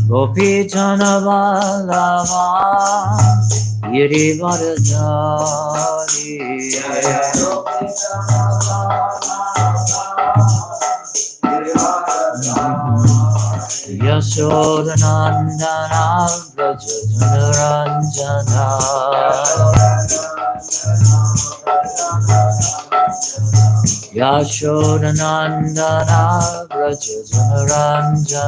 Gopi Chanavallava Girivardhari Yashodanandana Vrajajanaranja Yashodanandana Vrajajanaranja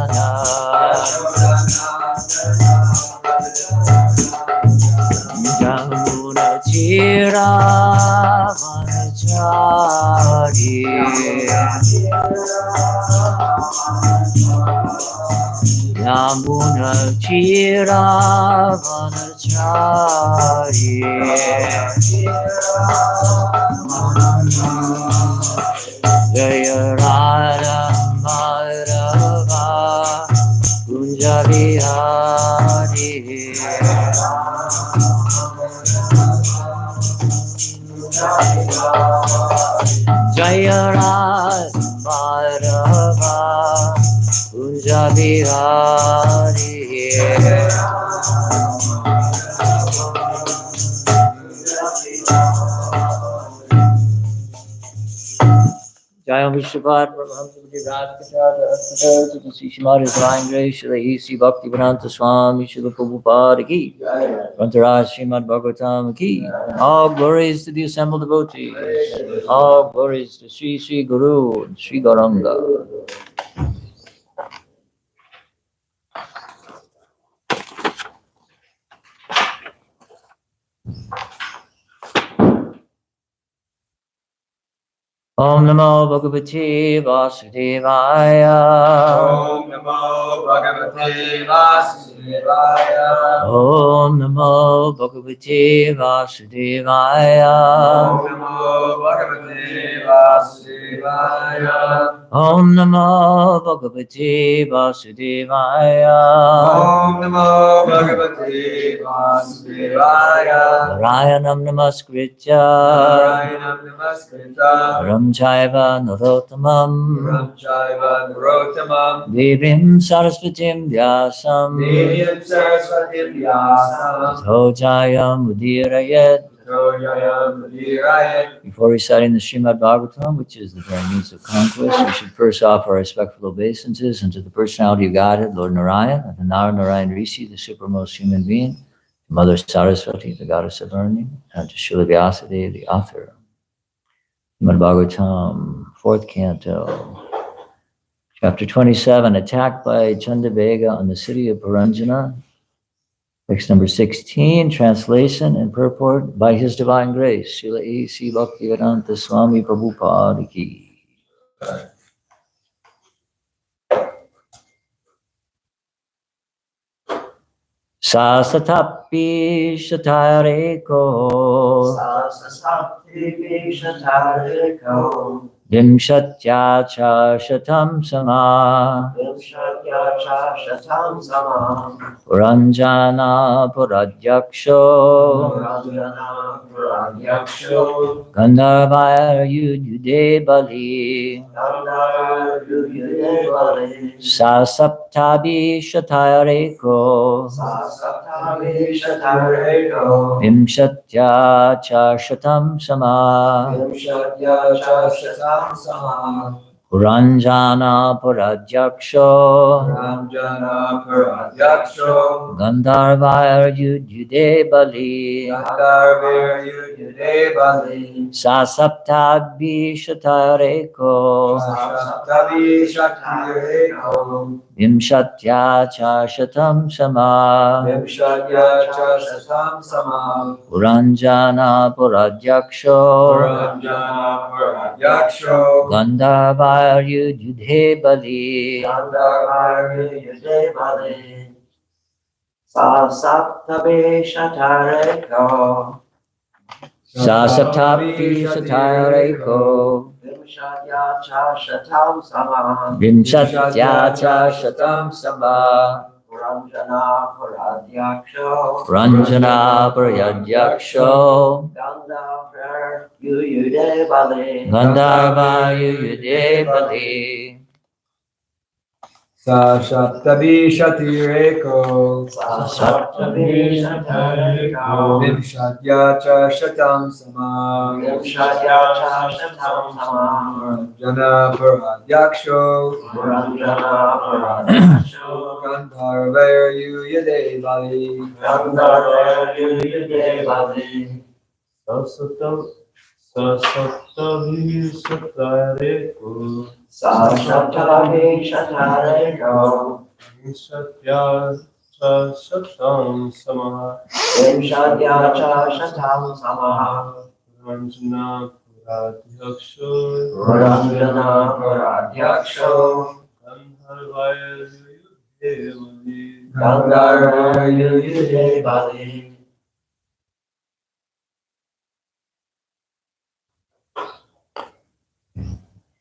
Yamuna Chira Vanachari Yamuna Chira Vanachari Jaya Radha Madhava Kunja Vihari Jaya Radha Madhava Kunja Vihari Jaya Vishwavad Prabhu to see Shimad Divine Grace, Shri E.C. Bhaktivedanta Swami, Shri Prabhupada ki, Rantaraj Srimad Bhagavatam ki. All glories to the assembled devotees, all glories to Sri Sri Guru and Sri Gauranga. Om Namo Bhagavate Vasudevaya. Om Namo Bhagavate Vasudevaya. Om Namo Bhagavate Vasudevaya. Om Namo Bhagavate Vasudevaya. Om Namo Bhagavate Vasudevaya. Om Namo Bhagavate Vasudevaya. Narayanam Namaskritya. Narayanam Namaskritya. Ram Chaiva Narottamam. Ram Chaiva Narottamam. Devim Saraswatim Vyasam. Devim Saraswatim Vyasam. Tato Jayam Udirayet. Before reciting the Srimad Bhagavatam, which is the very means of conquest, we should first offer our respectful obeisances unto the personality of Godhead, Lord Narayan, and the Narayan Rishi, the supremest human being, Mother Saraswati, the goddess of learning, and to Srila Vyasadeva, the author. Srimad Bhagavatam, 4th canto, chapter 27, attack by Chandavega on the city of Paranjana. Text number 16, translation and purport by His Divine Grace, Srila A.C. Bhaktivedanta Swami Prabhupada ki. Sasatapi shatareko. Sasatapi shatareko. Vimshatya cha shatam sama. Vimshatya cha shatam sama. Puranjana puradyaksho. Puranjana puradyaksho. Gandharvaya yudhude bali. Gandharvaya yudhude bali. Sasaptabi shatareko. Sasaptabi shatareko. Vimshatya cha shatam sama. Vimshatya cha shatam sama. Puranjana puradyaksho. Puranjana puradyaksho. Gandharvaya yudhude bali. Gandharvaya yudhude bali. Sasaptabi shatareko. Sasaptabi shatareko. Vimshatya cha shatam sama. Vimshatya cha shatam sama. Puranjana puradyaksho. Puranjana puradyaksho. Gandharvaya yudhude bali. Gandharvaya yudhude bali. Sasaptabi shatareko. Sasaptabi shatareko. Vimshatya cha shatam sama. Vimshatya cha shatam sama. Ranjana Paradyaksho Ranjana Prayadyaksho Ganga Yuyude Bali Gandharva Yuyude Bali Sa Shaptabhishatireko Saptabhishatareko Vimshatya cha Shatam Samam Vimshatya cha Shatam Samam Ranjana Paradyaksho Ranjana Paradyaksho Gandharva Yuyade Bali Gandharva Yuyude Bali Saptabhishatareko Vimshatya cha Shatam Samam Ranjana Paradyaksho Gandharva Yuyude Bali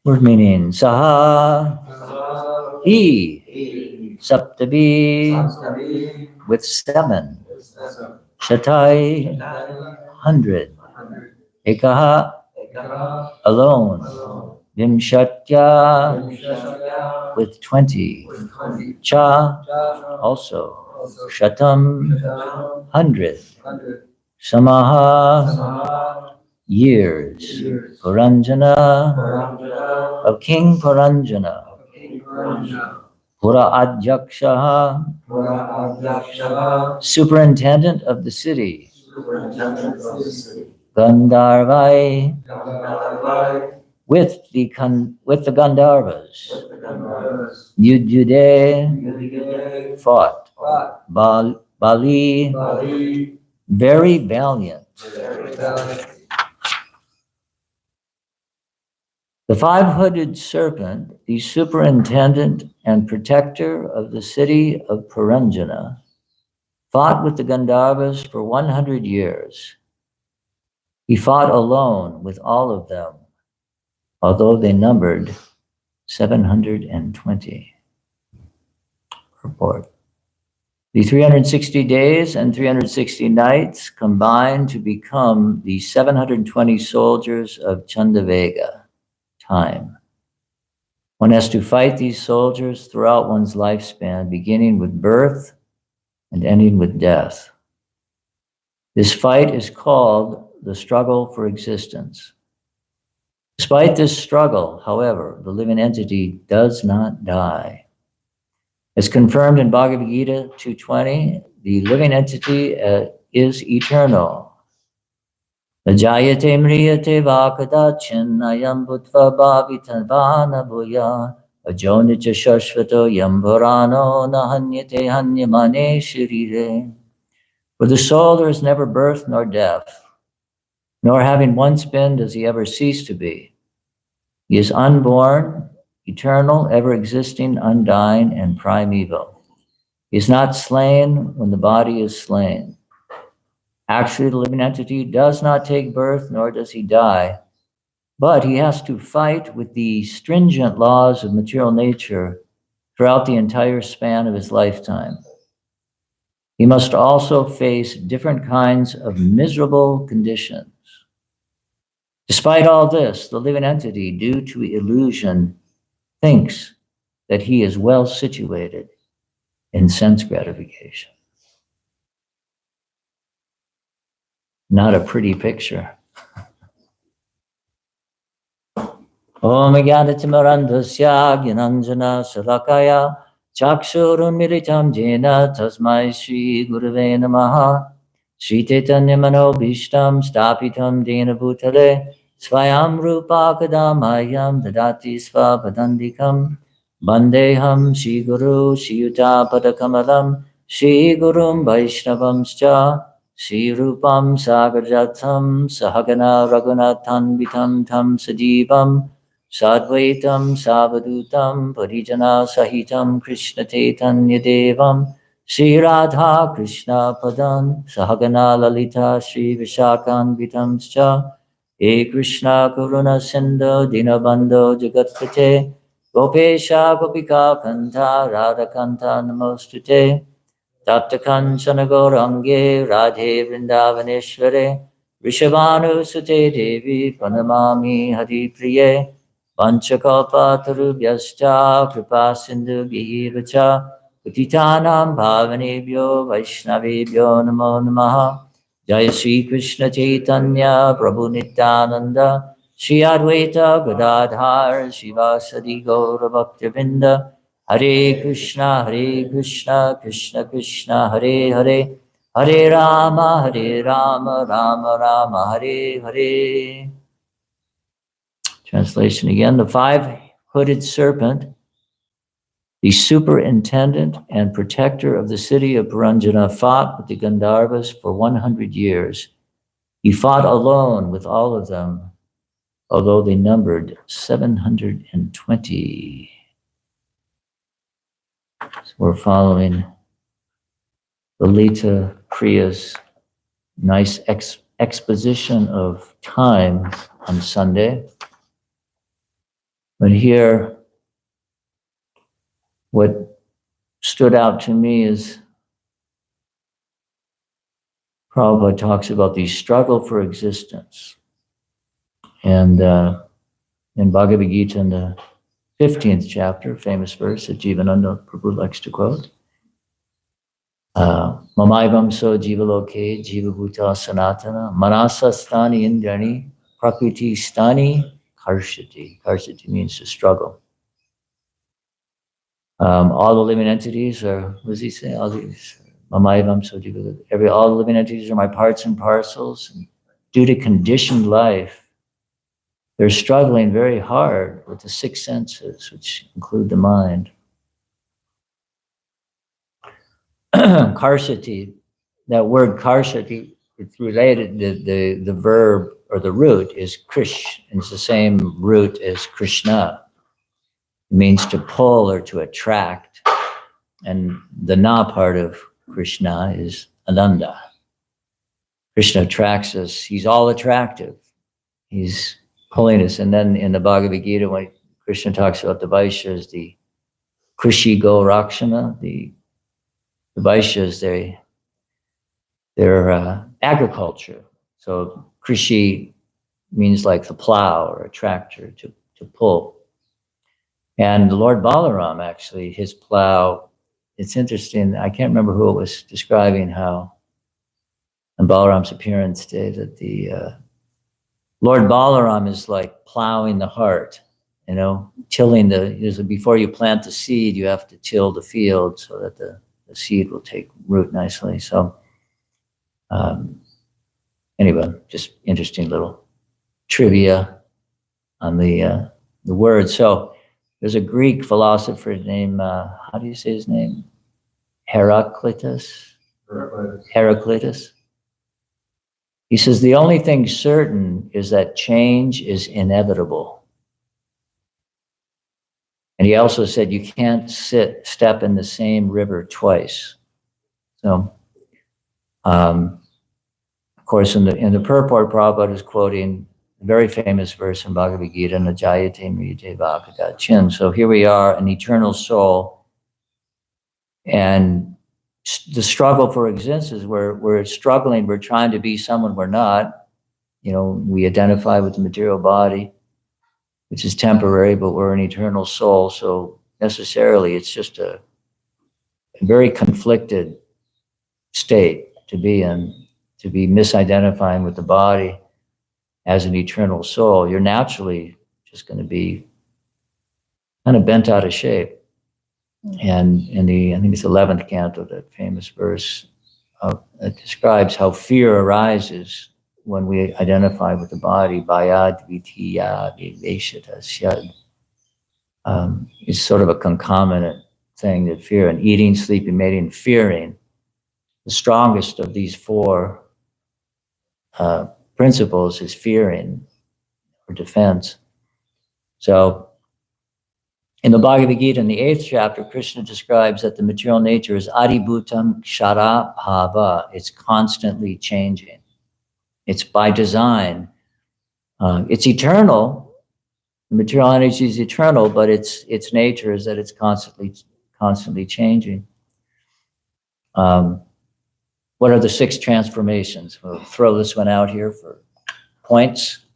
Word meaning Saha He Saptabi with 7 Shatai 100 Ekaha alone Vimshatya with 20 Cha also Shatam 100 Samaha years Paranjana of King Paranjana Pura Adyakshaha superintendent of the city Gandharvai with the Gandharvas Yudhude fought Bali very valiant. The 5-hooded serpent, the superintendent and protector of the city of Paranjana, fought with the Gandharvas for 100 years. He fought alone with all of them, although they numbered 720. Purport. The 360 days and 360 nights combine to become the 720 soldiers of Chandavega. Time. One has to fight these soldiers throughout one's lifespan, beginning with birth and ending with death. This fight is called the struggle for existence. Despite this struggle, however, the living entity does not die. As confirmed in Bhagavad Gita 2:20, the living entity is eternal. Jayate mriyate vakadachin ayam bhutva bhavitavana bhuya ajonicha shashvato yambharano nahanyate hanyamane shirire. For the soul there is never birth nor death, nor having once been does he ever cease to be. He is unborn, eternal, ever-existing, undying, and primeval. He is not slain when the body is slain. Actually, the living entity does not take birth, nor does he die, but he has to fight with the stringent laws of material nature throughout the entire span of his lifetime. He must also face different kinds of miserable conditions. Despite all this, the living entity, due to illusion, thinks that he is well situated in sense gratification. Not a pretty picture. Om Jnanatimirandhasya Jnananjana Salakaya Chakshurunmilitam Jena Tasmai Shri Gurave Namaha Shri Chaitanya Manobhishtam Stapitam Dena Bhutale Swayam Rupa Kadamayam Dadati Svapadandikam Bandeham Shri Guru Shri Yuta Padakamalam Shri Gurum Vaishnavamscha Shri Rupam Sagarjatam Sahagana Raghunathan Vitam Tam Sajivam Sadvaitam Savadutam Parijana Sahitam Krishna Chaitanya Devam Shri Radha Krishna Padan Sahagana Lalita Shri Vishakan Vitamscha He Krishna Karuna Sindhu Dinabandho Jagatpate Gopesha Gopika Kanta Radha Kanta Namostute Tapta Kanchana Gaurange Radhe Vrindavaneshware Rishabhanu Sute Devi Pranamami Hari Priye Panchakalpa Tarubhyascha Kripa Sindhu Bhivacha Patitanam Bhavanebhyo Vaishnavebhyo Namo Namaha Jai Sri Krishna Chaitanya Prabhu Nityananda Shri Advaita Gadadhar Shivasadi Gaura Bhaktivinda Hare Krishna, Krishna Krishna, Hare Hare, Hare Rama, Rama Rama, Hare Hare. Translation again. The five-hooded serpent, the superintendent and protector of the city of Puranjana, fought with the Gandharvas for 100 years. He fought alone with all of them, although they numbered 720. So we're following Lalita Kriya's nice exposition of time on Sunday. But here, what stood out to me is Prabhupada talks about the struggle for existence. And in Bhagavad Gita, in the 15th chapter, famous verse that Jivananda Prabhu likes to quote, Mamaivam so jivaloke jivabhuta sanatana manasa stani indrani prakriti stani karshati. Karshati means to struggle. All the living entities are, what does he say? All these Mamaivam so jivaloke. All the living entities are my parts and parcels. And due to conditioned life, they're struggling very hard with the six senses, which include the mind. Karshati, that word karshati, it's related, the verb or the root is krish, and it's the same root as Krishna. It means to pull or to attract. And the na part of Krishna is Ananda. Krishna attracts us. He's all attractive. He's pulling us. And then in the Bhagavad Gita, when Krishna talks about the Vaishyas, the Krishi Go Rakshana, the Vaishyas, they're agriculture. So Krishi means like the plow or a tractor to pull. And the Lord Balaram, actually, his plow, it's interesting. I can't remember who it was describing how on Balaram's appearance day that the Lord Balaram is like plowing the heart, tilling before you plant the seed, you have to till the field so that the seed will take root nicely. So anyway, just interesting little trivia on the word. So there's a Greek philosopher named, how do you say his name? Heraclitus. He says, the only thing certain is that change is inevitable. And he also said, you can't step in the same river twice. So, of course, in the purport, Prabhupada is quoting a very famous verse in Bhagavad Gita, Najayate Mriyate Vakada Chin. So here we are, an eternal soul, and the struggle for existence is we're struggling, we're trying to be someone we're not. We identify with the material body, which is temporary, but we're an eternal soul. So necessarily, it's just a very conflicted state to be in, to be misidentifying with the body as an eternal soul. You're naturally just going to be kind of bent out of shape. And in I think it's 11th canto, that famous verse, it describes how fear arises when we identify with the body. It's sort of a concomitant thing, that fear and eating, sleeping, mating, fearing. The strongest of these four principles is fearing or defense. So in the Bhagavad Gita, in the 8th chapter, Krishna describes that the material nature is adibhutam kshara bhava. It's constantly changing. It's by design. It's eternal. The material energy is eternal, but its nature is that it's constantly changing. What are the 6 transformations? We'll throw this one out here for points.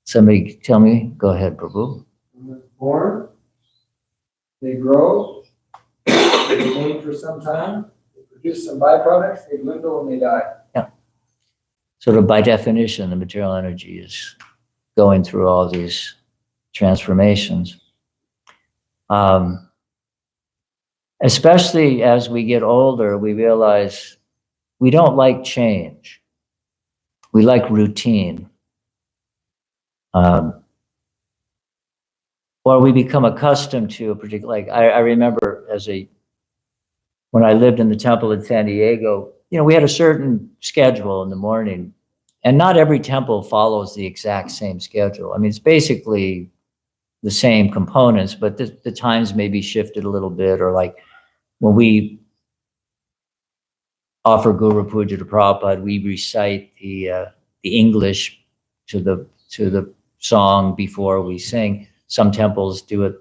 Somebody tell me. Go ahead, Prabhu. When they're born, they grow, they remain for some time, they produce some byproducts, they dwindle, and they die. Sort of by definition, the material energy is going through all these transformations. Especially as we get older, we realize we don't like change. We like routine. Or we become accustomed to a particular, like I remember when I lived in the temple in San Diego, we had a certain schedule in the morning, and not every temple follows the exact same schedule. I mean, it's basically the same components, but the times may be shifted a little bit, or like when we offer Guru Puja to Prabhupada, we recite the English to the song before we sing. Some temples do it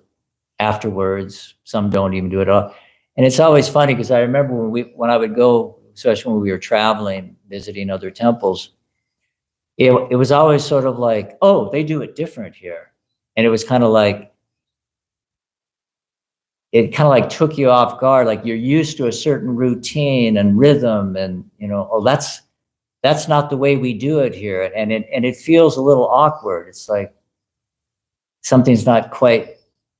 afterwards. Some don't even do it at all. And it's always funny because I remember when I would go, especially when we were traveling, visiting other temples, it was always sort of like, oh, they do it different here. And it was kind of like, it kind of like took you off guard. Like you're used to a certain routine and rhythm, and oh, that's not the way we do it here. And it feels a little awkward. It's like something's not quite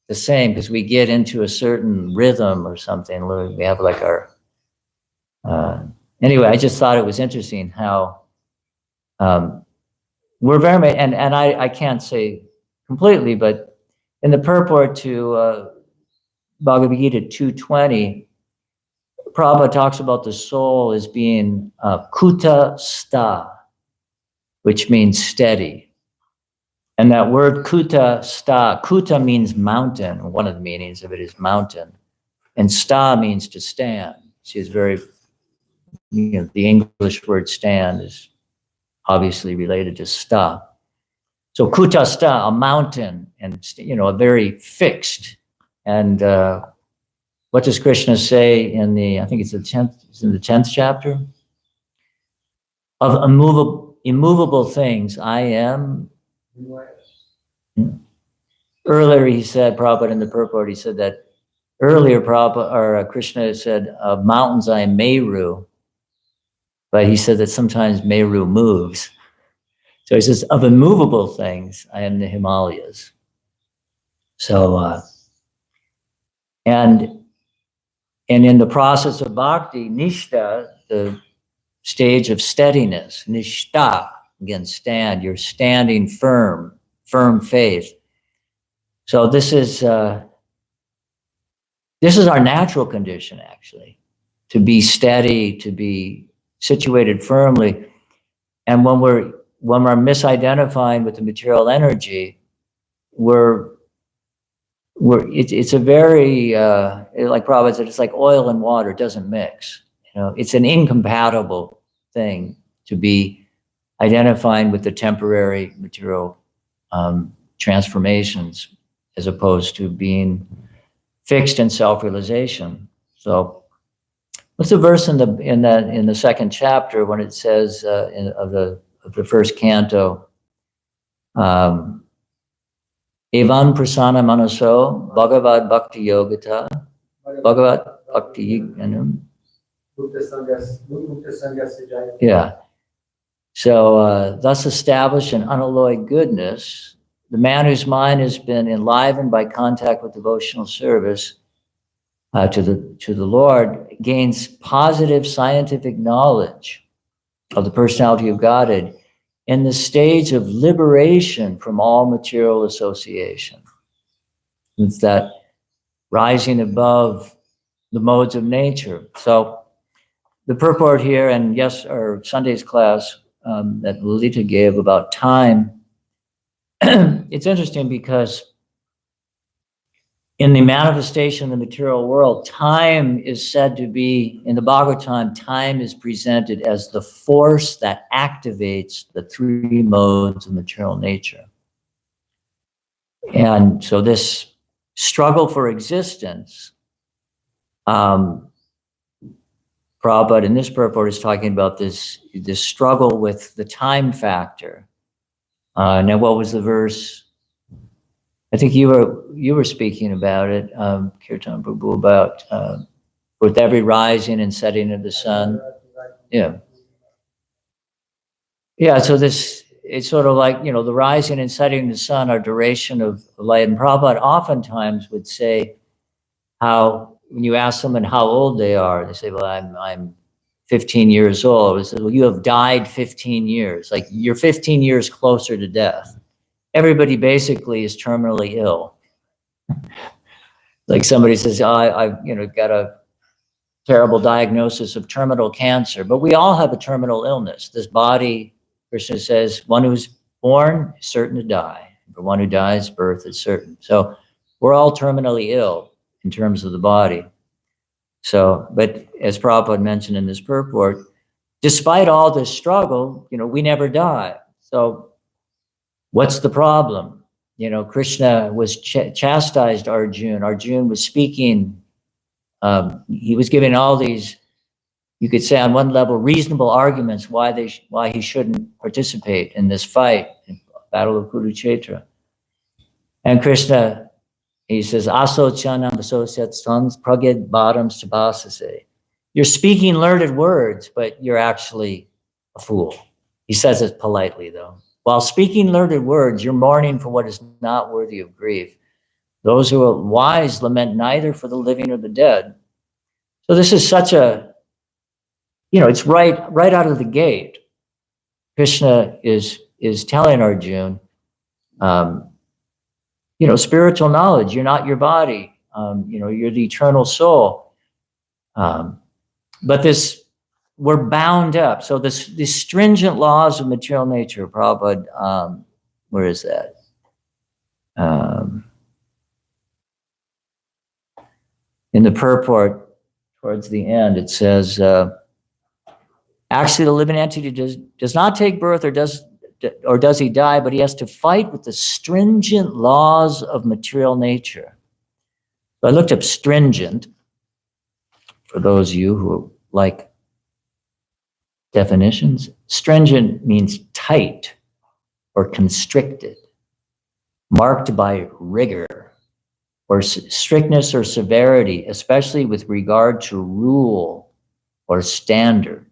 the same because we get into a certain rhythm or something. We have like our, anyway, I just thought it was interesting how we're very, and I can't say completely, but in the purport to Bhagavad Gita 2:20, Prabhupada talks about the soul as being kuta sta, which means steady. And that word kuta sta, kuta means mountain. One of the meanings of it is mountain. And sta means to stand. See, it's very, the English word stand is obviously related to sta. So kuta sta, a mountain, and a very fixed. And what does Krishna say I think it's in the 10th chapter? Of immovable things, I am. Earlier he said, Prabhupada in the purport, he said that earlier Krishna said, of mountains I am Meru, but he said that sometimes Meru moves. So he says, of immovable things, I am the Himalayas. So, and in the process of bhakti, nishta, the stage of steadiness, nishta, again, stand, you're standing firm faith. So this is our natural condition, actually, to be steady, to be situated firmly. And when we're misidentifying with the material energy, it's a very like Prabhupada said, it's like oil and water, it doesn't mix. It's an incompatible thing to be identifying with the temporary material transformations as opposed to being fixed in self-realization. So what's the verse in the second chapter when it says of the first canto, Evan prasana manaso bhagavad bhakti yogata bhagavad bhakti yanam. Yeah. So thus established an unalloyed goodness, the man whose mind has been enlivened by contact with devotional service to the Lord gains positive scientific knowledge of the personality of Godhead in the stage of liberation from all material association. It's that rising above the modes of nature. So the purport here, and yes, our Sunday's class that Lolita gave about time, it's interesting because in the manifestation of the material world, time is said to be, in the Bhagavatam, time is presented as the force that activates the 3 modes of material nature. And so this struggle for existence Prabhupada in this purport is talking about this struggle with the time factor. Now, what was the verse? I think you were speaking about it, Kirtan Prabhu, about with every rising and setting of the sun. Yeah. Yeah, so it's sort of like, the rising and setting of the sun are duration of light. And Prabhupada oftentimes would say how, when you ask someone how old they are, they say, well, I'm 15 years old. He says, well, you have died 15 years. Like, you're 15 years closer to death. Everybody basically is terminally ill. Like somebody says, oh, I've got a terrible diagnosis of terminal cancer, but we all have a terminal illness. This body, Krishna says, one who's born is certain to die. For one who dies, birth is certain. So we're all terminally ill in terms of the body. So, but as Prabhupada mentioned in this purport, despite all this struggle, we never die. So what's the problem? Krishna was chastised Arjuna. Arjuna was speaking. He was giving all these, you could say on one level, reasonable arguments why he shouldn't participate in this fight, in Battle of Kurukshetra. And Krishna, he says, Aso chanam asosyat sons praged bottoms tabasase. You're speaking learned words, but you're actually a fool. He says it politely, though. While speaking learned words, you're mourning for what is not worthy of grief. Those who are wise lament neither for the living or the dead. So this is such a, it's right out of the gate. Krishna is telling Arjuna, spiritual knowledge, you're not your body, you're the eternal soul. But we're bound up. So these stringent laws of material nature, Prabhupada, where is that? In the purport, towards the end, it says, actually the living entity does not take birth or does he die, but he has to fight with the stringent laws of material nature. So I looked up stringent, for those of you who like definitions. Stringent means tight or constricted, marked by rigor or strictness or severity, especially with regard to rule or standard.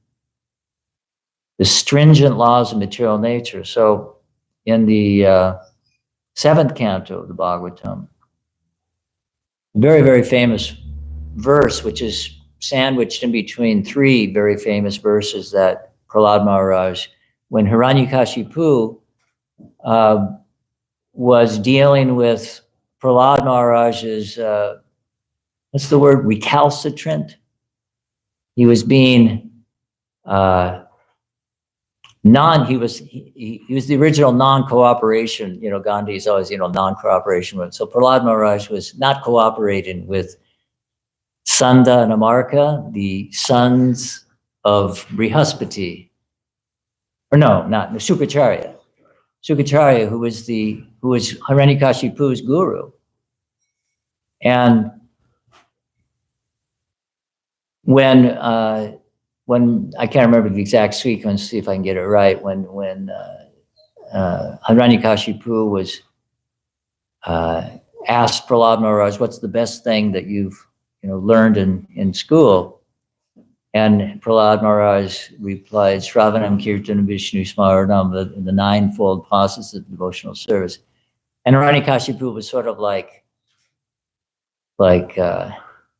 The stringent laws of material nature. So in the 7th canto of the Bhagavatam, very, very famous verse, which is sandwiched in between 3 very famous verses that Prahlad Maharaj, when Hiranyakashipu was dealing with Prahlad Maharaj's, what's the word, recalcitrant? He was being he was the original non-cooperation, Gandhi is always, non-cooperation. So Prahlad Maharaj was not cooperating with Sanda and Amarka, the sons of Brihaspati, or not Sukacharya. Sukacharya, who was Hiranyakashipu's guru. And when I can't remember the exact sequence, see if I can get it right, when Hiranyakashipu was asked Prahlad Maharaj, what's the best thing that you've learned in school? And Prahlad Maharaj replied, Shravanam Kirtanam Vishnu Smaranam, the 9-fold process of devotional service. And Hiranyakashipu was sort of like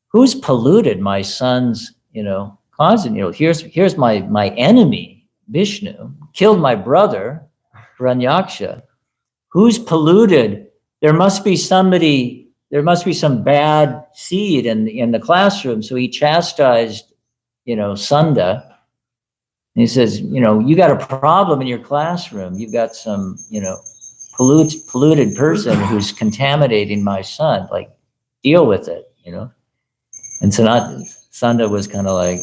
who's polluted my son's, cause? Here's my enemy, Vishnu, killed my brother, Hiranyaksha. Who's polluted? There must be some bad seed in the classroom. So he chastised, Sunda. And he says, you got a problem in your classroom. You've got some, polluted person who's contaminating my son. Like, deal with it, And so Sunda was kind of like,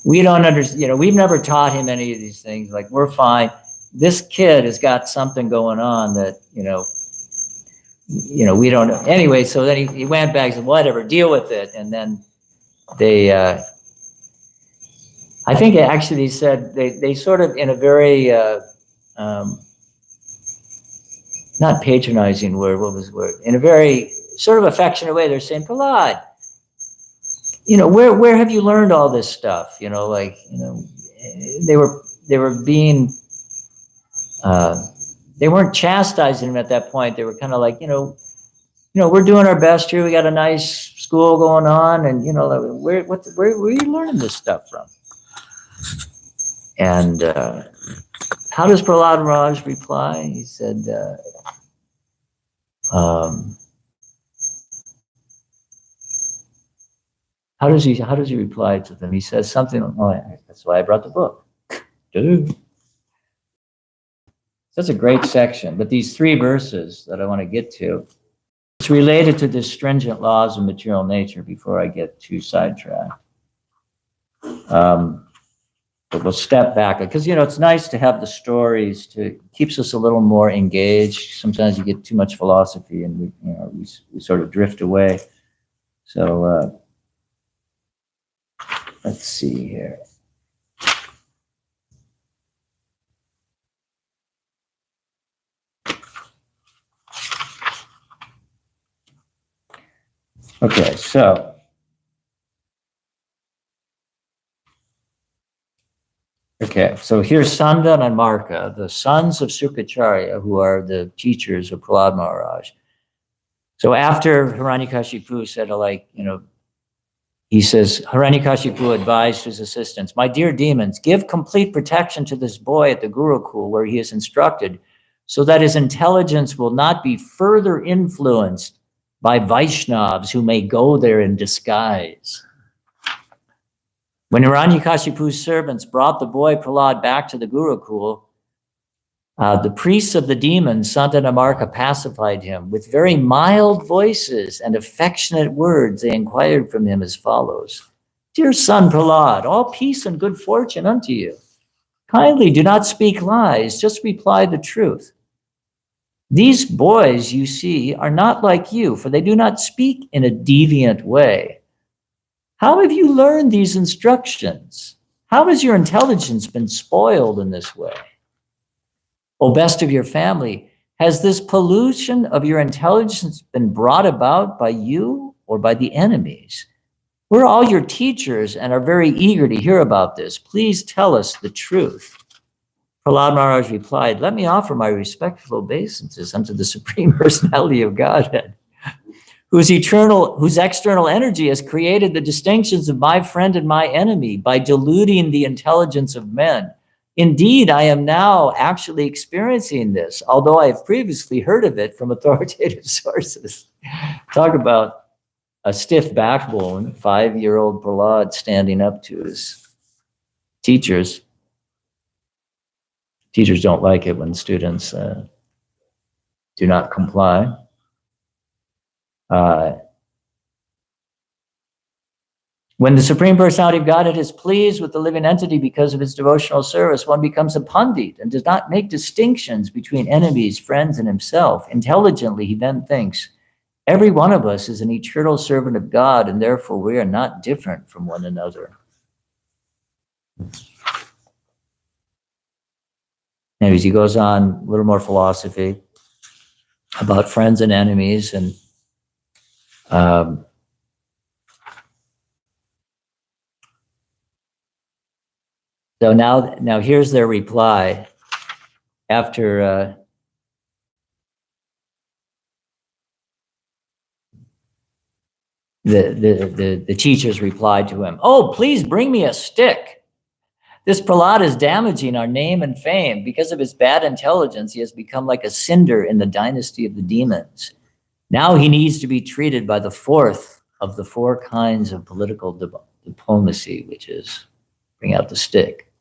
we don't understand, we've never taught him any of these things. Like, we're fine. This kid has got something going on that, we don't know. Anyway, so then he went back and said, whatever, deal with it. And then they, I think actually he said they sort of in a very, not patronizing word, what was the word? In a very sort of affectionate way, they're saying, Prahlad, where have you learned all this stuff? They were being, they weren't chastising him at that point. They were kind of like, we're doing our best here. We got a nice school going on, and where are you learning this stuff from? And how does Prahlad Maharaj reply? He said, how does he reply to them? He says something. Oh, that's why I brought the book. That's a great section. But these 3 verses that I want to get to, it's related to the stringent laws of material nature. Before I get too sidetracked, but we'll step back because it's nice to have the stories. Keeps us a little more engaged. Sometimes you get too much philosophy, and we sort of drift away. So let's see here. Okay, so here's Sanda and Marka, the sons of Sukacharya, who are the teachers of Prahlad Maharaj. So after Hiranyakashipu said, he says, Hiranyakashipu advised his assistants, my dear demons, give complete protection to this boy at the Gurukul where he is instructed, so that his intelligence will not be further influenced by Vaishnavas who may go there in disguise. When Hiranyakashipu's servants brought the boy Prahlad back to the Gurukul, the priests of the demons, Santa and Marka, pacified him. With very mild voices and affectionate words, they inquired from him as follows. Dear son Prahlad, all peace and good fortune unto you. Kindly do not speak lies, just reply the truth. These boys you see are not like you, for they do not speak in a deviant way. How have you learned these instructions? How has your intelligence been spoiled in this way? O best of your family, has this pollution of your intelligence been brought about by you or by the enemies? We're all your teachers and are very eager to hear about this. Please tell us the truth. Prahlad Maharaj replied, let me offer my respectful obeisances unto the Supreme Personality of Godhead, whose external energy has created the distinctions of my friend and my enemy by deluding the intelligence of men. Indeed, I am now actually experiencing this, although I have previously heard of it from authoritative sources. Talk about a stiff backbone, 5-year-old Prahlad standing up to his teachers. Teachers don't like it when students do not comply. When the Supreme Personality of Godhead is pleased with the living entity because of his devotional service, one becomes a pandit and does not make distinctions between enemies, friends, and himself. Intelligently, he then thinks, every one of us is an eternal servant of God, and therefore we are not different from one another. Anyways, he goes on a little more philosophy about friends and enemies, and so now here's their reply after the teachers replied to him, oh, please bring me a stick. This Prahlad is damaging our name and fame. Because of his bad intelligence, he has become like a cinder in the dynasty of the demons. Now he needs to be treated by the 4th of the 4 kinds of political diplomacy, which is bring out the stick.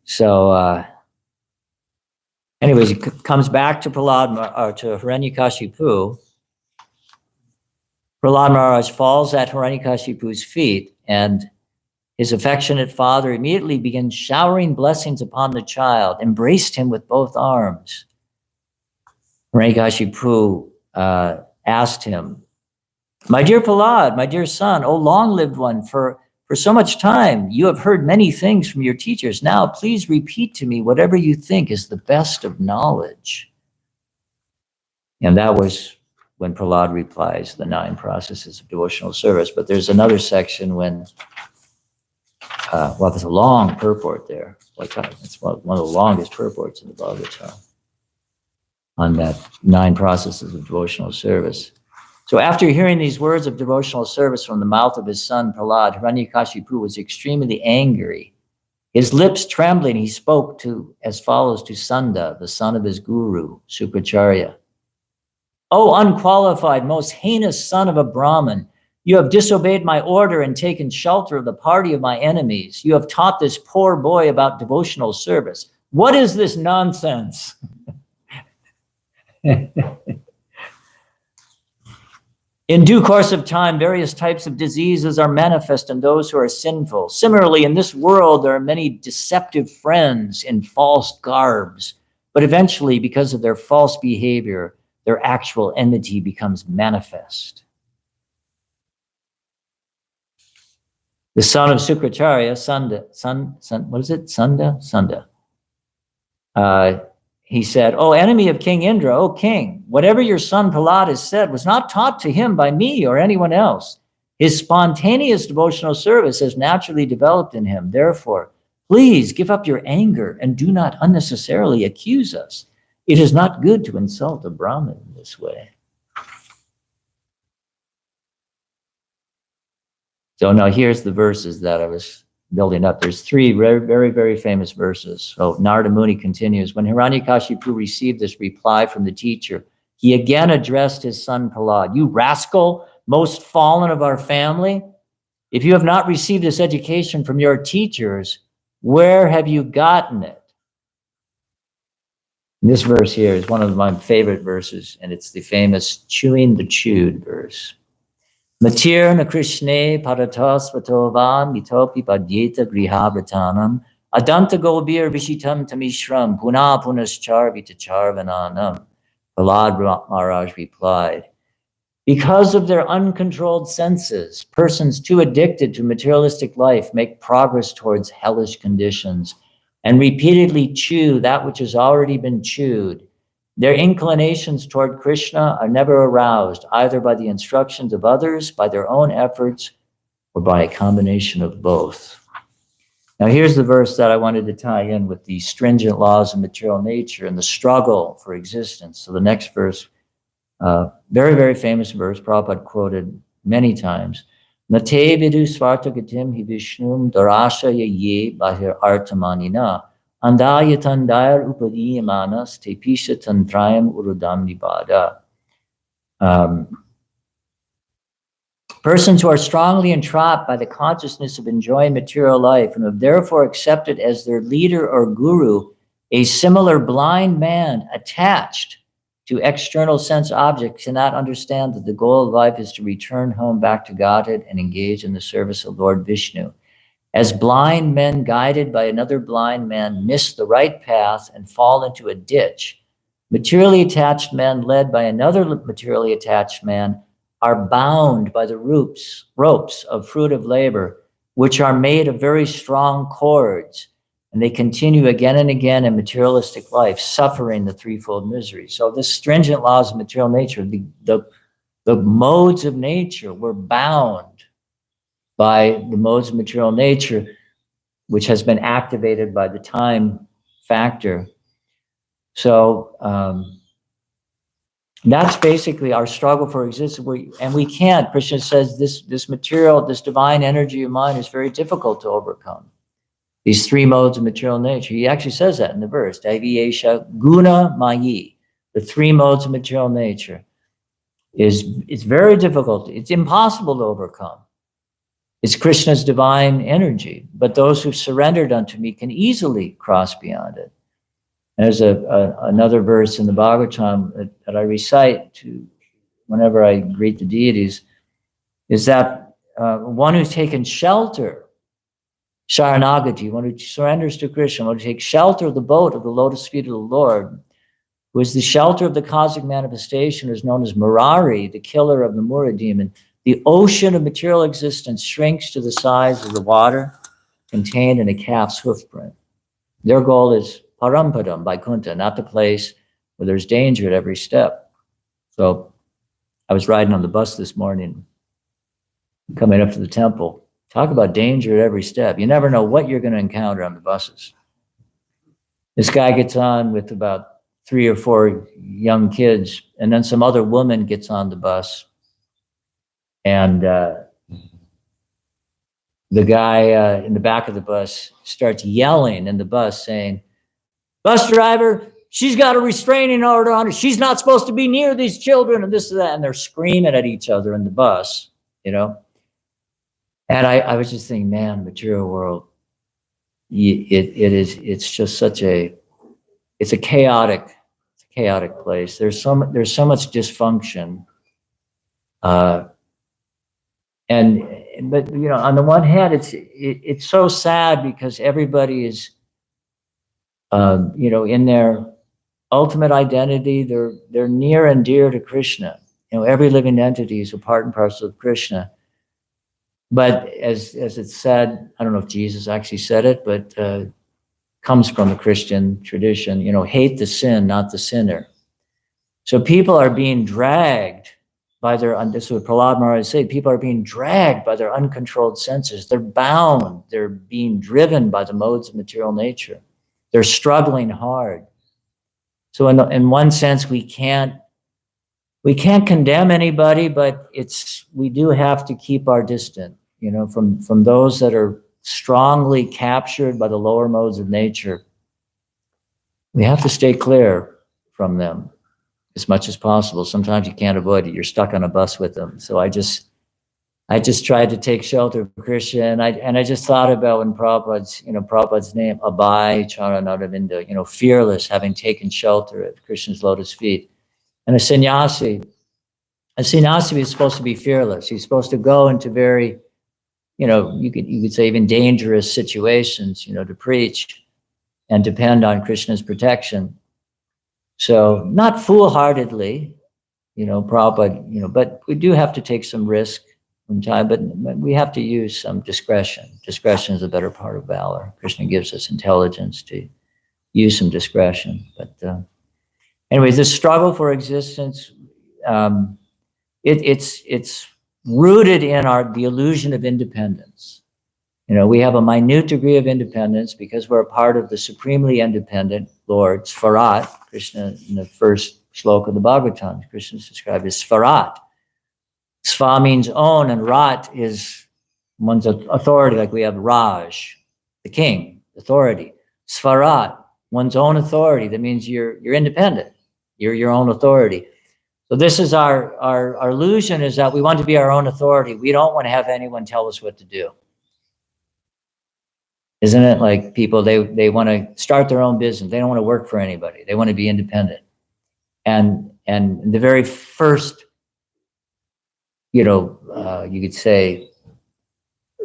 So anyways, he comes back to Prahlad, to Hiranyakashipu. Prahlad Maharaj falls at Hiranyakashipu's feet, and his affectionate father immediately begins showering blessings upon the child, embraced him with both arms. Hiranyakashipu asked him, My dear Prahlad, my dear son, O long-lived one, for so much time you have heard many things from your teachers. Now please repeat to me whatever you think is the best of knowledge. And that was when Prahlad replies, the 9 processes of devotional service. But there's another section when, well, there's a long purport there. It's one of the longest purports in the Bhagavatam on that 9 processes of devotional service. So after hearing these words of devotional service from the mouth of his son Prahlad, Hiranyakashipu was extremely angry. His lips trembling, he spoke as follows to Sunda, the son of his guru, Sukracharya. O unqualified, most heinous son of a Brahmin, you have disobeyed my order and taken shelter of the party of my enemies. You have taught this poor boy about devotional service. What is this nonsense? In due course of time, various types of diseases are manifest in those who are sinful. Similarly, in this world, there are many deceptive friends in false garbs, but eventually, because of their false behavior, their actual enmity becomes manifest. The son of Sukracharya, Sunda, he said, O enemy of King Indra, O king, whatever your son Prahlad has said was not taught to him by me or anyone else. His spontaneous devotional service has naturally developed in him. Therefore, please give up your anger and do not unnecessarily accuse us. It is not good to insult a Brahmin in this way. So now here's the verses that I was building up. There's 3 very, very, very famous verses. So Narada Muni continues, when Hiranyakashipu received this reply from the teacher, he again addressed his son Prahlad. You rascal, most fallen of our family, if you have not received this education from your teachers, where have you gotten it? This verse here is one of my favorite verses, and it's the famous chewing the chewed verse. Matir na Krishne paratas vatovan mitopi padyeta grihabratanam adanta gobir vishitam tamishram puna punaschar vitacharvananam. Prahlad Maharaj replied, because of their uncontrolled senses, persons too addicted to materialistic life make progress towards hellish conditions and repeatedly chew that which has already been chewed. Their inclinations toward Krishna are never aroused, either by the instructions of others, by their own efforts, or by a combination of both. Now here's the verse that I wanted to tie in with the stringent laws of material nature and the struggle for existence. So the next verse, very, very famous verse, Prabhupada quoted many times. Nate vidu svartagatim hi vishnum darasha ye bahir artamanina. Andayatandayar upadiyamanas tepisha tantrayam urudam nibada. Persons who are strongly entrapped by the consciousness of enjoying material life and have therefore accepted as their leader or guru a similar blind man attached to external sense objects cannot understand that the goal of life is to return home back to Godhead and engage in the service of Lord Vishnu. As blind men guided by another blind man miss the right path and fall into a ditch, materially attached men led by another materially attached man are bound by the ropes of fruitive labor, which are made of very strong cords, and they continue again and again in materialistic life, suffering the threefold misery. So the stringent laws of material nature, the modes of nature were bound by the modes of material nature, which has been activated by the time factor. So that's basically our struggle for existence. And we can't, Krishna says, this material, this divine energy of mine is very difficult to overcome. These 3 modes of material nature. He actually says that in the verse, Daiviyesha Guna Mayi, the 3 modes of material nature. It's very difficult. It's impossible to overcome. It's Krishna's divine energy, but those who've surrendered unto me can easily cross beyond it. And there's another verse in the Bhagavatam that I recite to whenever I greet the deities, is that one who's taken shelter, Sharanagati, one who surrenders to Krishna, one who takes shelter of the boat of the lotus feet of the Lord, who is the shelter of the cosmic manifestation, is known as Murari, the killer of the Mura demon. The ocean of material existence shrinks to the size of the water contained in a calf's hoof print. Their goal is parampadam, Vaikuntha, not the place where there's danger at every step. So I was riding on the bus this morning, coming up to the temple. Talk about danger at every step. You never know what you're going to encounter on the buses. This guy gets on with about 3 or 4 young kids, and then some other woman gets on the bus. And the guy in the back of the bus starts yelling in the bus saying, "Bus driver, she's got a restraining order on her. She's not supposed to be near these children," and this and that. And they're screaming at each other in the bus, you know. And I was just thinking, man, material world, it's just such a, it's a chaotic place. There's so much dysfunction. But you know, on the one hand, it's so sad because everybody is, you know, in their ultimate identity, they're near and dear to Krishna. You know, every living entity is a part and parcel of Krishna. But as it's said, I don't know if Jesus actually said it, but comes from the Christian tradition, you know, hate the sin, not the sinner. So people are being dragged by their, this is what Prahlad Maharaj said, people are being dragged by their uncontrolled senses. They're bound. They're being driven by the modes of material nature. They're struggling hard. So in one sense, we can't condemn anybody, but we do have to keep our distance, you know, from those that are strongly captured by the lower modes of nature. We have to stay clear from them as much as possible. Sometimes you can't avoid it. You're stuck on a bus with them. So I just tried to take shelter of Krishna, and I just thought about when Prabhupada's name, Abhay Charanaravinda, you know, fearless, having taken shelter at Krishna's lotus feet. And a sannyasi is supposed to be fearless. He's supposed to go into very, you know, you could say even dangerous situations, you know, to preach and depend on Krishna's protection. So not foolhardily, you know, Prabhupada, you know, but we do have to take some risk from time, but we have to use some discretion. Discretion is a better part of valor. Krishna gives us intelligence to use some discretion. But anyways, this struggle for existence, it's rooted in the illusion of independence. You know, we have a minute degree of independence because we're a part of the supremely independent Lord, Svarat. Krishna, in the first shloka of the Bhagavatam, Krishna is described as Svarat. Sva means own, and Rat is one's authority, like we have Raj, the king, authority. Svarat, one's own authority. That means you're independent. You're your own authority. So this is our illusion, is that we want to be our own authority. We don't want to have anyone tell us what to do. Isn't it like people, they want to start their own business. They don't want to work for anybody. They want to be independent. And the very first, you know, you could say,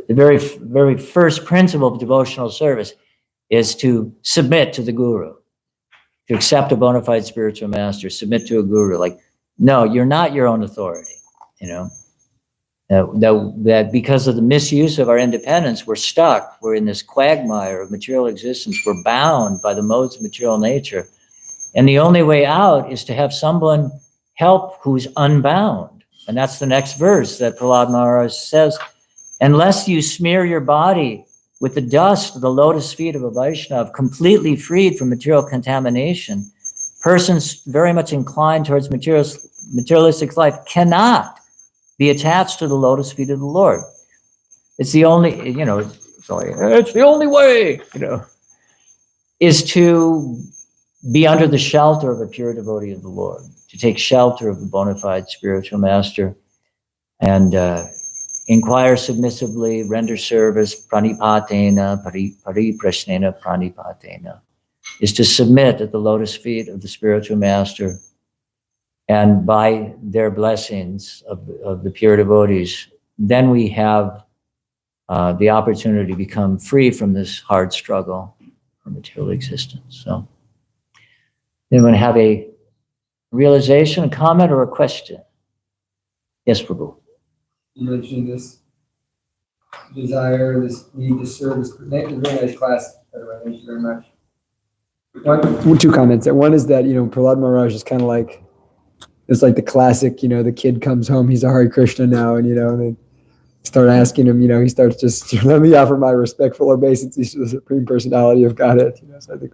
the very first principle of devotional service is to submit to the guru, to accept a bona fide spiritual master, submit to a guru. Like, no, you're not your own authority, you know. That because of the misuse of our independence, we're stuck. We're in this quagmire of material existence. We're bound by the modes of material nature. And the only way out is to have someone help who's unbound. And that's the next verse that Prahlad Maharaj says, unless you smear your body with the dust of the lotus feet of a Vaishnava, completely freed from material contamination, persons very much inclined towards materialistic life cannot be attached to the lotus feet of the Lord. It's the only, you know, it's the only way, you know, is to be under the shelter of a pure devotee of the Lord, to take shelter of the bona fide spiritual master, and inquire submissively, render service, pranipatena, pariprashnena pranipatena, is to submit at the lotus feet of the spiritual master. And by their blessings of the pure devotees, then we have the opportunity to become free from this hard struggle for material existence. So, anyone have a realization, a comment, or a question? Yes, Prabhu. You mentioned this desire, this need to serve. This very nice class, by the way. Thank you very much. Two comments. One is that, Prahlad Maharaj is kind of like, it's like the classic, the kid comes home, he's a Hare Krishna now, and, they start asking him, he starts just, let me offer my respectful obeisances to the Supreme Personality of Godhead. So I think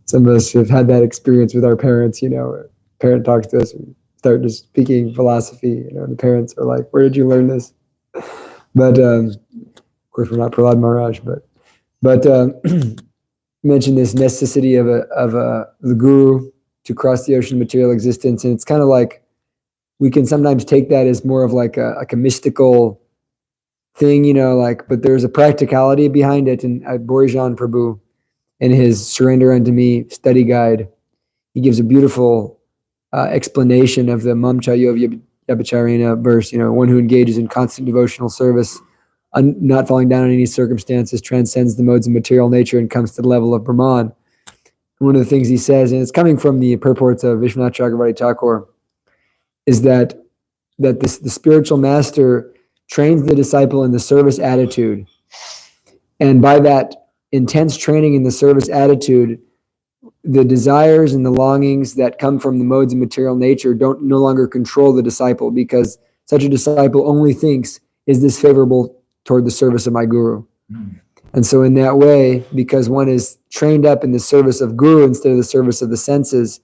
some of us have had that experience with our parents, a parent talks to us, we start just speaking philosophy, and the parents are like, where did you learn this? But, of course, we're not Prahlad Maharaj, but mentioned this necessity of the guru to cross the ocean of material existence, and it's kind of like we can sometimes take that as more of like a mystical thing, but there's a practicality behind it. And Borijan Prabhu, in his Surrender Unto Me study guide, he gives a beautiful explanation of the Mamcha Yabacharina verse. One who engages in constant devotional service, not falling down in any circumstances, transcends the modes of material nature and comes to the level of Brahman. One of the things he says, and it's coming from the purports of Vishwanath Chakravarti Thakur, is that the spiritual master trains the disciple in the service attitude. And by that intense training in the service attitude, the desires and the longings that come from the modes of material nature don't no longer control the disciple, because such a disciple only thinks, is this favorable toward the service of my guru? And so in that way, because one is trained up in the service of guru instead of the service of the senses,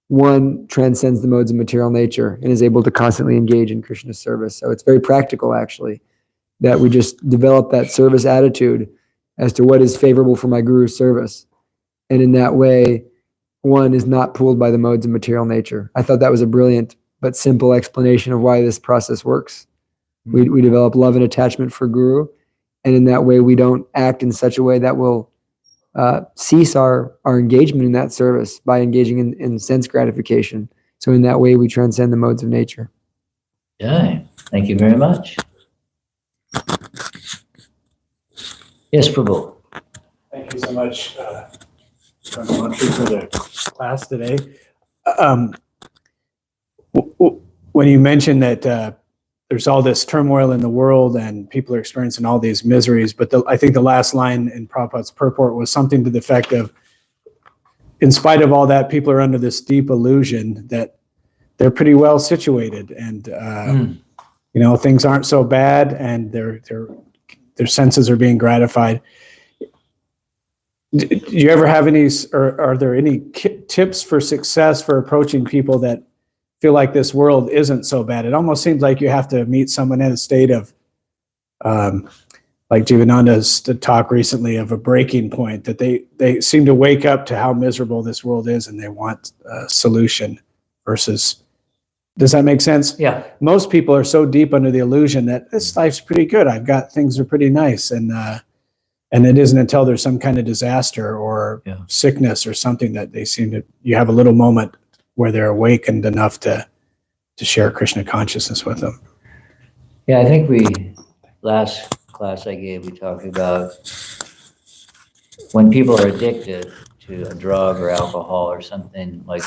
one transcends the modes of material nature and is able to constantly engage in Krishna's service. So it's very practical, actually, that we just develop that service attitude as to what is favorable for my guru's service. And in that way, one is not pulled by the modes of material nature. I thought that was a brilliant but simple explanation of why this process works. We develop love and attachment for guru, and in that way we don't act in such a way that will cease our engagement in that service by engaging in sense gratification. So in that way we transcend the modes of nature. Yeah, thank you very much. Yes, Prabhu. Thank you so much, Dr. Mantri, for the class today. When you mentioned that there's all this turmoil in the world and people are experiencing all these miseries, but I think the last line in Prabhupada's purport was something to the effect of, in spite of all that, people are under this deep illusion that they're pretty well situated, and things aren't so bad, and their senses are being gratified. Do you ever have any, or are there any tips for success for approaching people that feel like this world isn't so bad? It almost seems like you have to meet someone in a state of, like Jivananda's talk recently, of a breaking point, that they seem to wake up to how miserable this world is and they want a solution versus, does that make sense? Yeah. Most people are so deep under the illusion that this life's pretty good. Things are pretty nice. And it isn't until there's some kind of disaster or sickness or something that you have a little moment where they're awakened enough to share Krishna consciousness with them. Yeah, I think last class I gave, we talked about when people are addicted to a drug or alcohol or something, like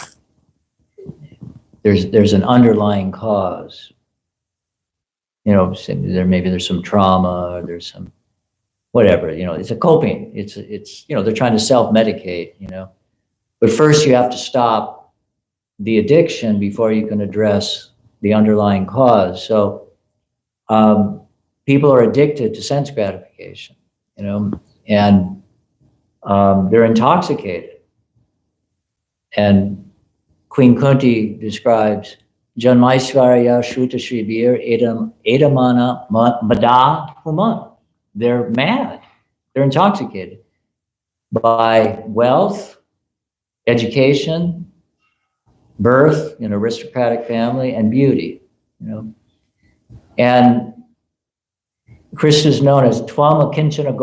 there's an underlying cause. Maybe there's some trauma, or there's some whatever, it's a coping. It's they're trying to self-medicate, But first you have to stop the addiction before you can address the underlying cause. So people are addicted to sense gratification, and they're intoxicated. And Queen Kunti describes Janmaisvarya Shruta Shribir Edamana Mada Human. They're mad. They're intoxicated by wealth, education, birth in an aristocratic family, and beauty, And Krishna is known as Twama Kinchana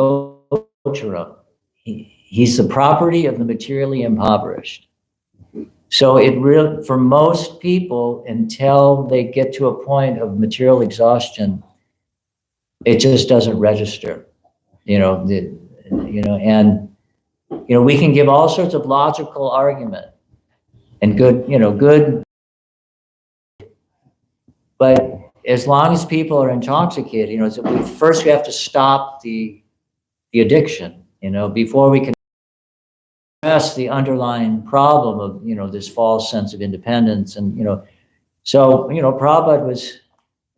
Gochara. He's the property of the materially impoverished. So for most people, until they get to a point of material exhaustion, it just doesn't register, and we can give all sorts of logical argument and good, but as long as people are intoxicated, you know, first we have to stop the addiction, you know, before we can address the underlying problem of, you know, this false sense of independence. And, you know, so, you know, Prabhupada was,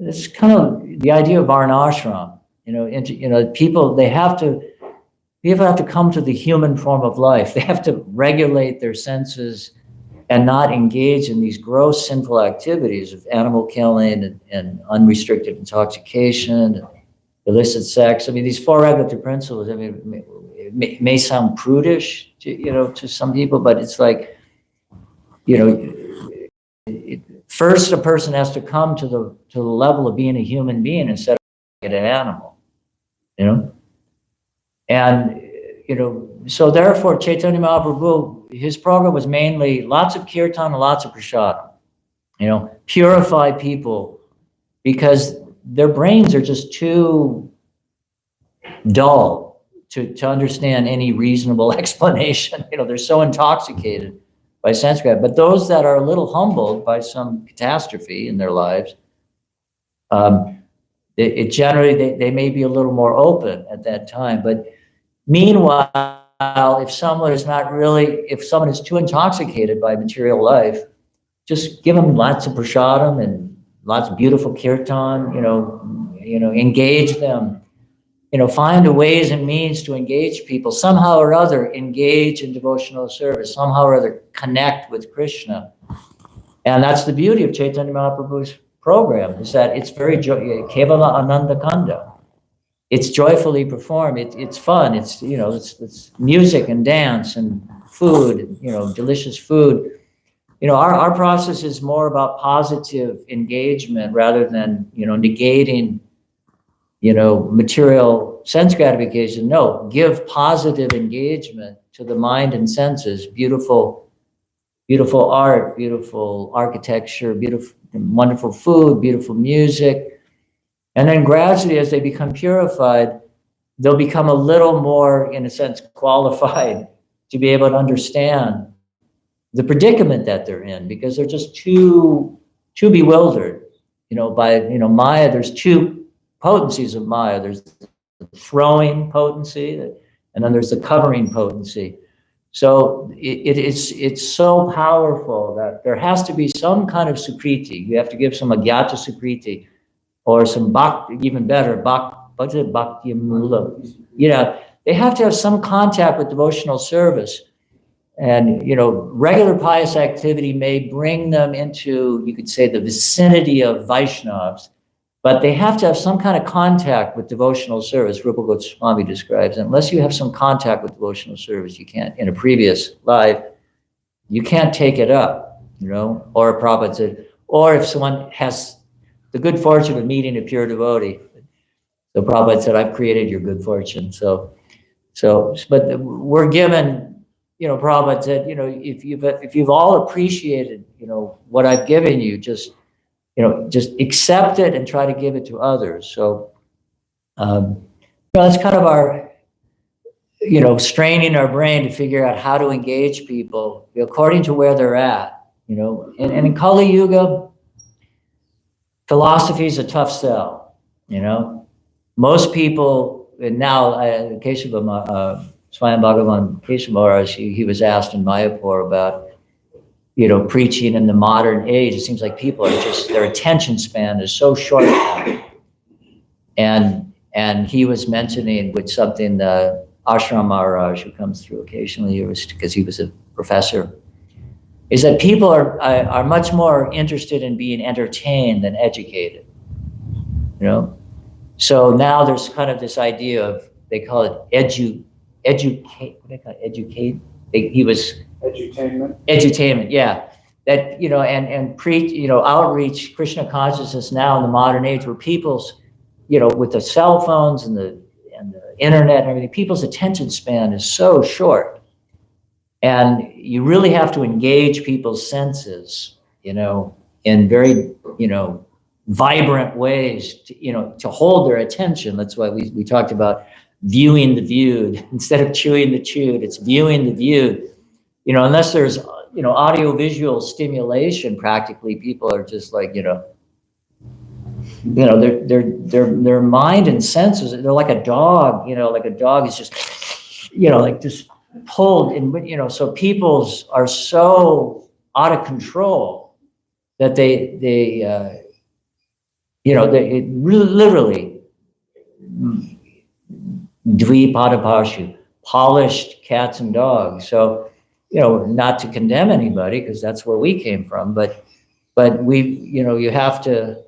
it's kind of the idea of varnashram, you know, people have to come to the human form of life. They have to regulate their senses and not engage in these gross sinful activities of animal killing and unrestricted intoxication, and illicit sex. I mean, these four regulatory principles, I mean, it may sound prudish to, you know, to some people, but it's like, you know, first a person has to come to the level of being a human being instead of an animal, you know? And, you know, so therefore Chaitanya Mahaprabhu, his program was mainly lots of kirtan and lots of prasadam, you know, purify people because their brains are just too dull to understand any reasonable explanation. You know, they're so intoxicated by sense grab. But those that are a little humbled by some catastrophe in their lives, it generally, they may be a little more open at that time. But meanwhile, if someone is too intoxicated by material life, just give them lots of prasadam and lots of beautiful kirtan, you know, engage them, you know, find a ways and means to engage people, somehow or other engage in devotional service, somehow or other connect with Krishna. And that's the beauty of Chaitanya Mahaprabhu's program, is that it's very Kevala Ananda Kanda. It's joyfully performed. It's fun. It's, you know, it's music and dance and food, you know, delicious food. You know, our process is more about positive engagement rather than, you know, negating, you know, material sense gratification. No, give positive engagement to the mind and senses. Beautiful art, beautiful architecture, beautiful, wonderful food, beautiful music. And then gradually, as they become purified, they'll become a little more, in a sense, qualified to be able to understand the predicament that they're in, because they're just too bewildered, you know, by, you know, Maya. There's two potencies of Maya. There's the throwing potency, and then there's the covering potency. So it's so powerful that there has to be some kind of sukriti. You have to give some agyata sukriti, or some bhakti, even better, bhakti mula. You know, they have to have some contact with devotional service. And, you know, regular pious activity may bring them into, you could say, the vicinity of Vaishnavas, but they have to have some kind of contact with devotional service. Rupa Goswami describes, and unless you have some contact with devotional service, you can't, in a previous life, you can't take it up, you know, or Prabhupada said, or if someone has the good fortune of meeting a pure devotee. So Prabhupada said, I've created your good fortune. So, but we're given, you know, Prabhupada said, you know, if you've all appreciated, you know, what I've given you, just, you know, just accept it and try to give it to others. So, you know, that's kind of our, you know, straining our brain to figure out how to engage people according to where they're at, you know, and in Kali Yuga, philosophy is a tough sell, you know. Most people, and now Swayam Bhagavan Kesava Maharaj, he was asked in Mayapur about, you know, preaching in the modern age. It seems like people are just, their attention span is so short now. And he was mentioning with something, the Ashram Maharaj, who comes through occasionally, because he was a professor, is that people are much more interested in being entertained than educated, you know? So now there's kind of this idea of, they call it educate, what do they call it? Educate? He was... Edutainment, yeah. That, you know, and preach, you know, outreach, Krishna consciousness now in the modern age, where people's, you know, with the cell phones and the internet and everything, people's attention span is so short. And you really have to engage people's senses, you know, in very, you know, vibrant ways to, you know, to hold their attention. That's why we talked about viewing the viewed instead of chewing the chewed. It's viewing the viewed, you know, unless there's, you know, audio visual stimulation, practically people are just like, you know, you know, their mind and senses, they're like a dog, you know, like a dog is just, you know, like just pulled in, you know, so people's are so out of control that they you know, they really, literally, dvipadapashu, polished cats and dogs. So, you know, not to condemn anybody, because that's where we came from, but we, you know, you have to,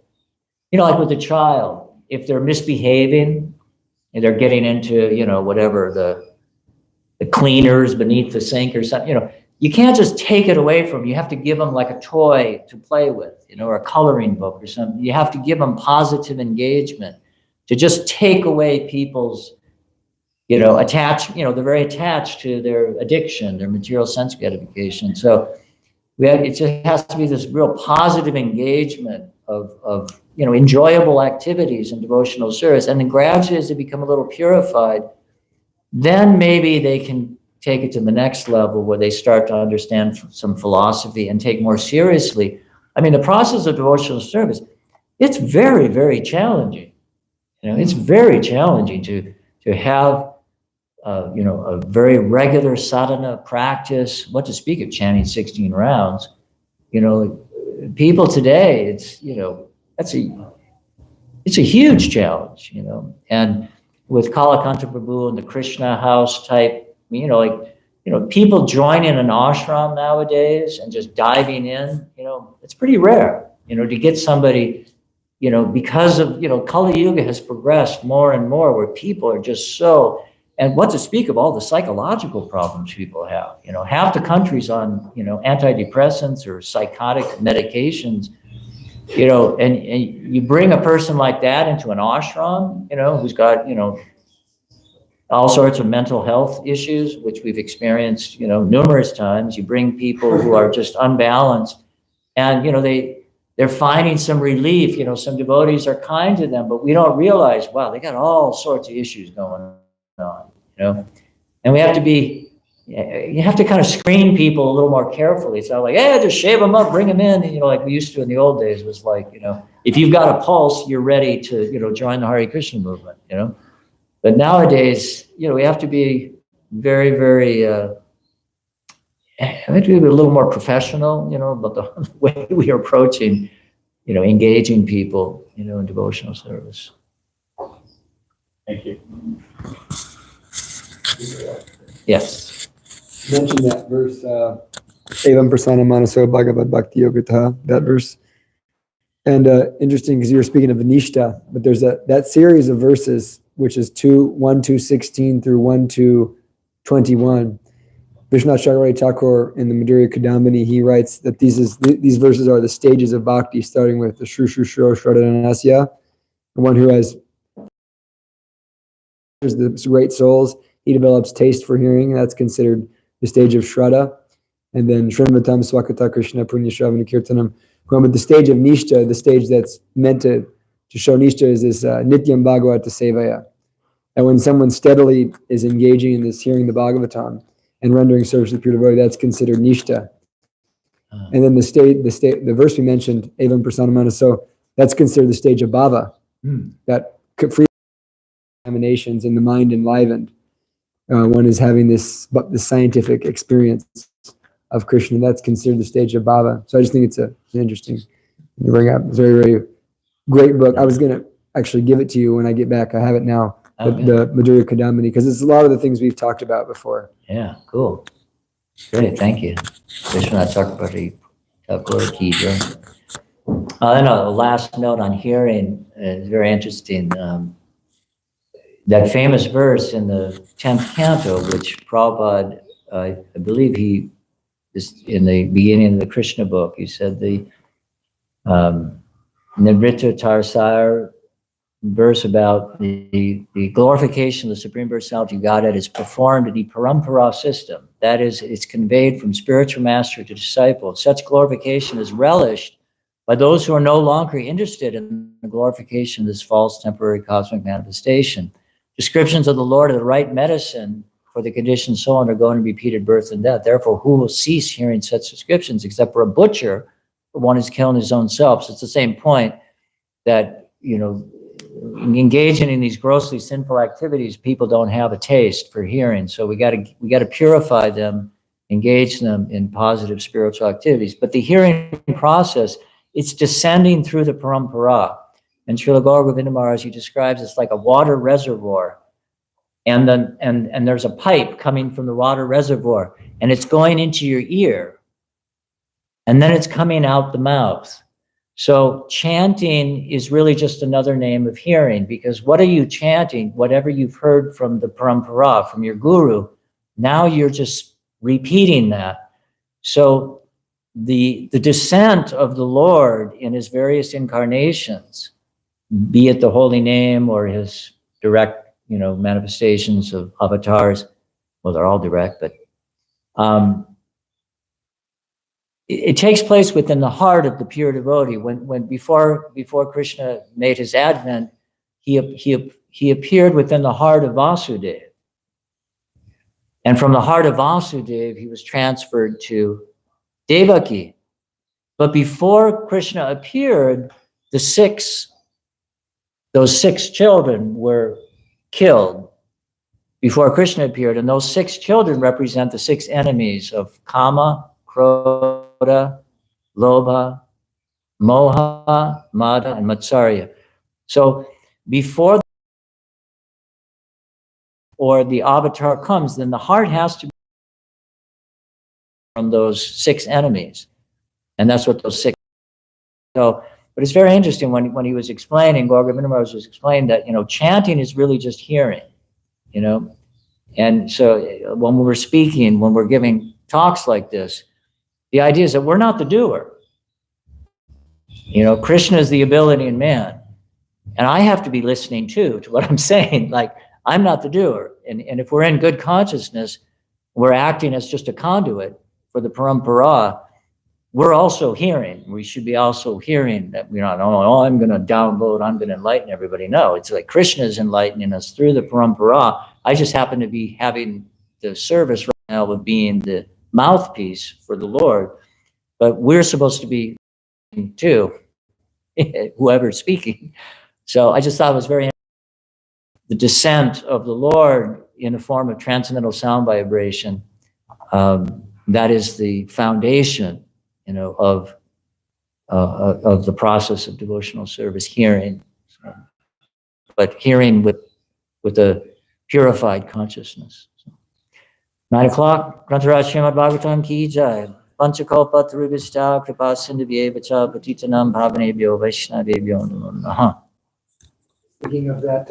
you know, like with a child, if they're misbehaving and they're getting into, you know, whatever, the cleaners beneath the sink or something, you know, you can't just take it away from them. You have to give them like a toy to play with, you know, or a coloring book or something. You have to give them positive engagement. To just take away people's, you know, you know, they're very attached to their addiction, their material sense gratification. So it just has to be this real positive engagement of you know, enjoyable activities and devotional service. And then gradually, as they become a little purified, then maybe they can take it to the next level where they start to understand some philosophy and take more seriously. I mean, the process of devotional service, it's very, very challenging. You know, it's very challenging to have, you know, a very regular sadhana practice. What to speak of chanting 16 rounds? You know, people today, it's, you know, it's a huge challenge, you know. And with Kalakanta Prabhu and the Krishna house type, you know, like, you know, people joining an ashram nowadays and just diving in, you know, it's pretty rare, you know, to get somebody, you know, because of, you know, Kali Yuga has progressed more and more where people are just so, and what to speak of all the psychological problems people have, you know, half the country's on, you know, antidepressants or psychotic medications, you know, and you bring a person like that into an ashram, you know, who's got, you know, all sorts of mental health issues, which we've experienced, you know, numerous times. You bring people who are just unbalanced and, you know, they're finding some relief, you know, some devotees are kind to them, but we don't realize, wow, they got all sorts of issues going on, you know, and you have to kind of screen people a little more carefully. It's not like, hey, just shave them up, bring them in. And, you know, like we used to in the old days was like, you know, if you've got a pulse, you're ready to, you know, join the Hare Krishna movement, you know. But nowadays, you know, we have to be very, very, we have to be a little more professional, you know, about the way we are approaching, you know, engaging people, you know, in devotional service. Thank you. Yes. You mentioned that verse, Evam Prasana Manaso Bhagavad Bhakti Yogata, that verse. And interesting because you were speaking of Anishta, but there's that series of verses, which is 1-16 through 1-21. Vishwanath Chakravarti Thakur in the Madhurya Kadambini, he writes that these verses are the stages of bhakti, starting with the Shru Shru Shro Shraddhanasya, the one who has the great souls, he develops taste for hearing, that's considered the stage of Shraddha. And then Srinvatam Swakata Krishna Punya Shravana Kirtanam. But the stage of Nishta, the stage that's meant to show Nishta is this Nityam Bhagavata Sevaya. And when someone steadily is engaging in this, hearing the Bhagavatam and rendering service to the pure devotee, that's considered Nishta. And then the verse we mentioned, Evam Prasanamana, so that's considered the stage of Bhava, that free examinations in the mind enlivened. One is having this scientific experience of Krishna. That's considered the stage of Bhava. So I just think it's an interesting to bring up. It's a very, very great book. I was going to actually give it to you when I get back. I have it now, the Madhurya Kadambini, because it's a lot of the things we've talked about before. Yeah, cool. Great, thank you. Vishwanath Chakravarti Thakur Ki Jai. Then a last note on hearing is very interesting. That famous verse in the 10th canto, which Prabhupada, I believe he is in the beginning of the Krishna book, he said the Nirvrita Tarsayar verse about the glorification of the Supreme Personality of Godhead is performed in the parampara system. That is, it's conveyed from spiritual master to disciple. Such glorification is relished by those who are no longer interested in the glorification of this false temporary cosmic manifestation. Descriptions of the Lord are the right medicine for the conditioned soul undergoing repeated birth and death. Therefore, who will cease hearing such descriptions except for a butcher, for one is killing his own self? So it's the same point that engaging in these grossly sinful activities, people don't have a taste for hearing. So we got to purify them, engage them in positive spiritual activities. But the hearing process, it's descending through the parampara. And Srila Gaura Govinda Maharaj, he describes it's like a water reservoir. And then and there's a pipe coming from the water reservoir, and it's going into your ear. And then it's coming out the mouth. So chanting is really just another name of hearing, because what are you chanting? Whatever you've heard from the parampara, from your guru, now you're just repeating that. So the descent of the Lord in his various incarnations, be it the holy name or his direct, manifestations of avatars, well, they're all direct, but it takes place within the heart of the pure devotee. When before Krishna made his advent, he appeared within the heart of Vasudeva. And from the heart of Vasudeva, he was transferred to Devaki. But before Krishna appeared, those six children were killed before Krishna appeared. And those six children represent the six enemies of Kama, Krodha, Lobha, Moha, Mada, and Matsarya. So before or the avatar comes, then the heart has to be from those six enemies. And that's what those six. So, but it's very interesting when he was explaining, Gaura Govinda Maharaj was explaining that, chanting is really just hearing, And so when we're speaking, when we're giving talks like this, the idea is that we're not the doer. Krishna is the ability in man. And I have to be listening too to what I'm saying. Like, I'm not the doer. And if we're in good consciousness, we're acting as just a conduit for the parampara. We're also hearing. We should be also hearing that we're not, I'm going to download, I'm going to enlighten everybody. No, it's like Krishna is enlightening us through the parampara. I just happen to be having the service right now of being the mouthpiece for the Lord. But we're supposed to be too, whoever's speaking. So I just thought it was very interesting. The descent of the Lord in a form of transcendental sound vibration, that is the foundation of the process of devotional service, hearing, but hearing with a purified consciousness. 9 o'clock, Grantaraj Srimad Bhagavatam ki jai. Panchakalpa Tarubhishta Kripa Sindhubhyevacha Patitanam Bhavanebhyo Vaishnavebhyo Namo Namaha. Speaking of that,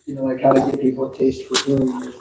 like how to give people a taste for hearing.